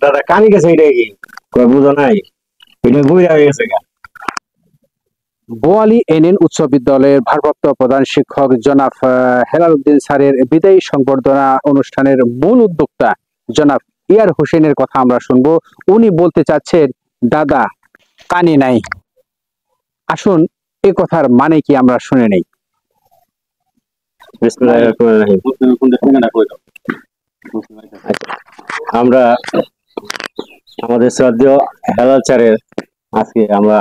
দাদা কানি গেছে, এটা কি কয় বুঝো নাই, এটা বই হয়ে গেছে গা। বোয়ালি এনএন উচ্চ বিদ্যালয়ের ভারপ্রাপ্ত প্রধান শিক্ষক জনাব হেলাল উদ্দিন স্যারের বিদায়ী সংবর্ধনা অনুষ্ঠানের মূল উদ্যোক্তা জনাব ইয়ার হোসেনের কথা আমরা শুনবো। উনি বলতে চাচ্ছেন দাদা কানে নাই। আসুন এ কথার মানে কি আমরা শুনে নেই। আমরা আমাদের শ্রদ্ধেয় হেলাল স্যারের আজকে আমরা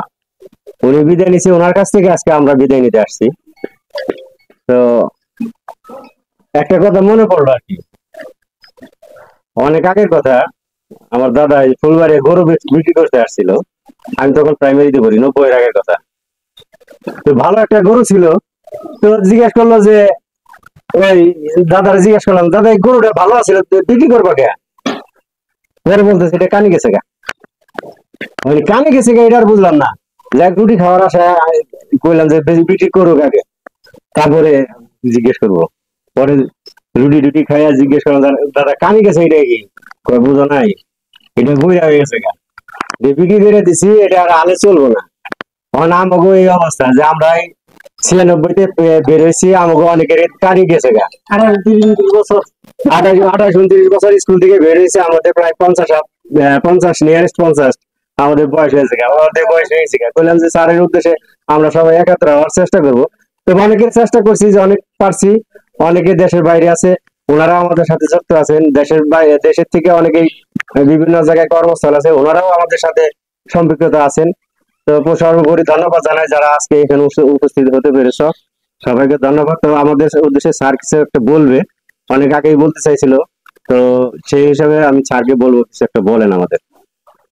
উনি বিদায় নিছি, ওনার কাছ থেকে আজকে আমরা বিদায় নিতে আসছি। তো একটা কথা মনে পড়লো আর কি, অনেক আগের কথা। আমার দাদা ফুলবাড়ি গরু বিক্রি করতে আসছিল, আমি তখন প্রাইমারিতে পড়ি, 90-এর আগের কথা। তো ভালো একটা গরু ছিল, তো জিজ্ঞেস করলো যে ওই দাদার জিজ্ঞেস করলাম, দাদা এই গরুটা ভালো আছিল, বিক্রি করবো কে? পরে বলতেছে এটা কানি গেছে গা। মানে কানে গেছে গা, এটা আর বুঝলাম না। যাক রুটি খাওয়ার আশায় কইলাম যে বিক্রি করুক আগে, তারপরে জিজ্ঞেস করবো। পরে রুটি টুটি খাইয়া জিজ্ঞেস করলাম, দাদা কানে গেছে, এটা কি কয় বুঝো নাই, এটা বই হয়ে গেছে গা। বিক্রি করে দিছি, এটা আর আলে চলবো না। এখন আমাকে এই অবস্থা যে আমরা 96-তে বের হয়েছি, আমাকে অনেকের কানি গেছে গা। 28-29 বছর, 28-29 বছর স্কুল থেকে বের হয়েছে, আমাদের প্রায় 50 নিয়ারেস্ট 50 আমাদের বয়স হয়েছে গা, আমাদের বয়স হয়েছে গা। বললাম যে স্যারের উদ্দেশ্যে আমরা সবাই একাত্র হওয়ার চেষ্টা করবো। তো অনেকের চেষ্টা করছি, যে অনেক পারছি, অনেকে দেশের বাইরে আছে, ওনারাও আমাদের সাথে যুক্ত আছেন। দেশের বাইরে, দেশের থেকে অনেকেই বিভিন্ন জায়গায় কর্মস্থল আছে, ওনারাও আমাদের সাথে সম্পৃক্ততা আছেন। তো সর্বোপরি ধন্যবাদ জানাই যারা আজকে এখানে উপস্থিত হতে পেরেছ, সবাইকে ধন্যবাদ। তো আমাদের উদ্দেশ্যে স্যার কিছু একটা বলবে, অনেক আগেই বলতে চাইছিল, তো সেই হিসাবে আমি স্যারকে বলবো কিছু একটা বলেন আমাদের।